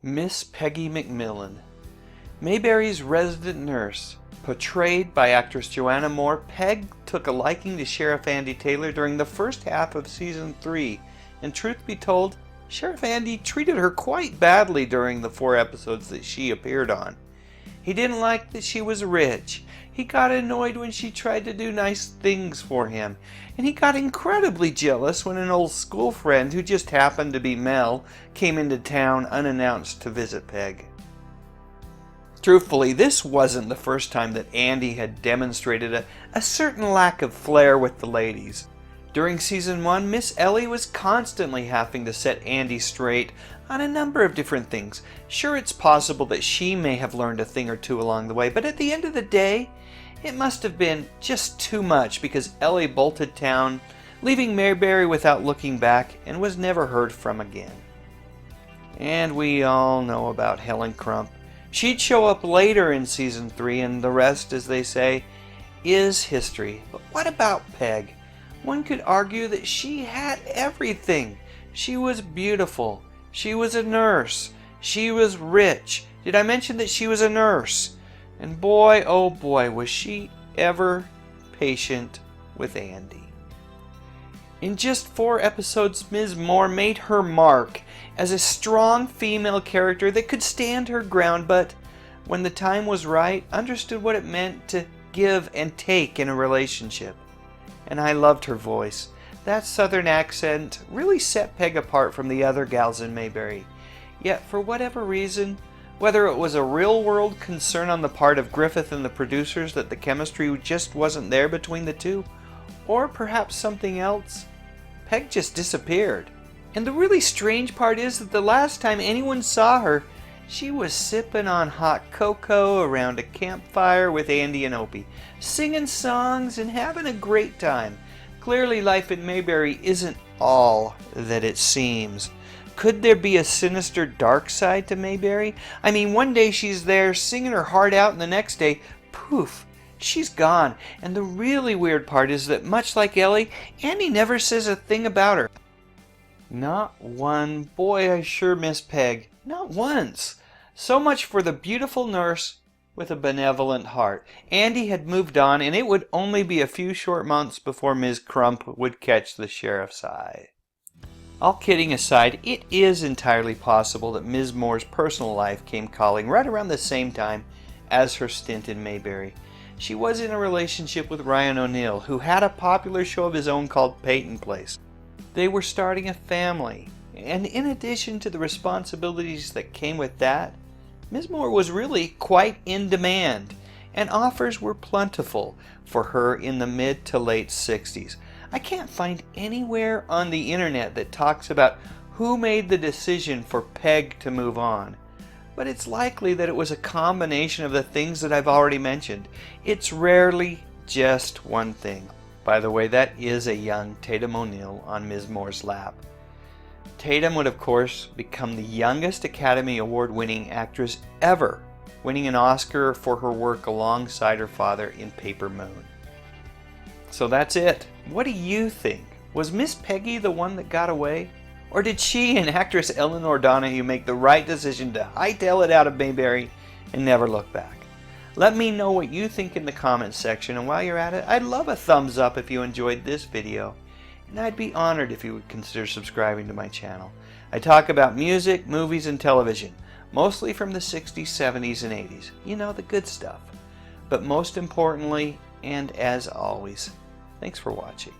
Miss Peggy McMillan, Mayberry's resident nurse. Portrayed by actress Joanna Moore, Peg took a liking to Sheriff Andy Taylor during the first half of Season 3, and truth be told, Sheriff Andy treated her quite badly during the 4 episodes that she appeared on. He didn't like that she was rich, he got annoyed when she tried to do nice things for him, and he got incredibly jealous when an old school friend who just happened to be Mel came into town unannounced to visit Peg. Truthfully, this wasn't the first time that Andy had demonstrated a certain lack of flair with the ladies. During Season 1, Miss Ellie was constantly having to set Andy straight on a number of different things. Sure, it's possible that she may have learned a thing or two along the way, but at the end of the day, it must have been just too much because Ellie bolted town, leaving Mayberry without looking back, and was never heard from again. And we all know about Helen Crump. She'd show up later in Season 3, and the rest, as they say, is history. But what about Peg? One could argue that she had everything. She was beautiful. She was a nurse. She was rich. Did I mention that she was a nurse? And boy, oh boy, was she ever patient with Andy. In just 4 episodes, Ms. Moore made her mark as a strong female character that could stand her ground, but when the time was right, understood what it meant to give and take in a relationship. And I loved her voice. That southern accent really set Peg apart from the other gals in Mayberry. Yet for whatever reason, whether it was a real-world concern on the part of Griffith and the producers that the chemistry just wasn't there between the two, or perhaps something else, Peg just disappeared. And the really strange part is that the last time anyone saw her, she was sipping on hot cocoa around a campfire with Andy and Opie, singing songs and having a great time. Clearly life in Mayberry isn't all that it seems. Could there be a sinister dark side to Mayberry? I mean, one day she's there singing her heart out, and the next day, poof, she's gone. And the really weird part is that much like Ellie, Andy never says a thing about her. Not one. Boy, I sure miss Peg. Not once. So much for the beautiful nurse with a benevolent heart. Andy had moved on, and it would only be a few short months before Ms. Crump would catch the sheriff's eye. All kidding aside, it is entirely possible that Ms. Moore's personal life came calling right around the same time as her stint in Mayberry. She was in a relationship with Ryan O'Neal, who had a popular show of his own called Peyton Place. They were starting a family, and in addition to the responsibilities that came with that, Ms. Moore was really quite in demand, and offers were plentiful for her in the mid to late 60s. I can't find anywhere on the internet that talks about who made the decision for Peg to move on, but it's likely that it was a combination of the things that I've already mentioned. It's rarely just one thing. By the way, that is a young Tatum O'Neal on Ms. Moore's lap. Tatum would, of course, become the youngest Academy Award-winning actress ever, winning an Oscar for her work alongside her father in Paper Moon. So that's it. What do you think? Was Miss Peggy the one that got away? Or did she and actress Eleanor Donahue make the right decision to hightail it out of Mayberry and never look back? Let me know what you think in the comments section, and while you're at it, I'd love a thumbs up if you enjoyed this video, and I'd be honored if you would consider subscribing to my channel. I talk about music, movies, and television, mostly from the 60s, 70s, and 80s. You know, the good stuff. But most importantly, and as always, thanks for watching.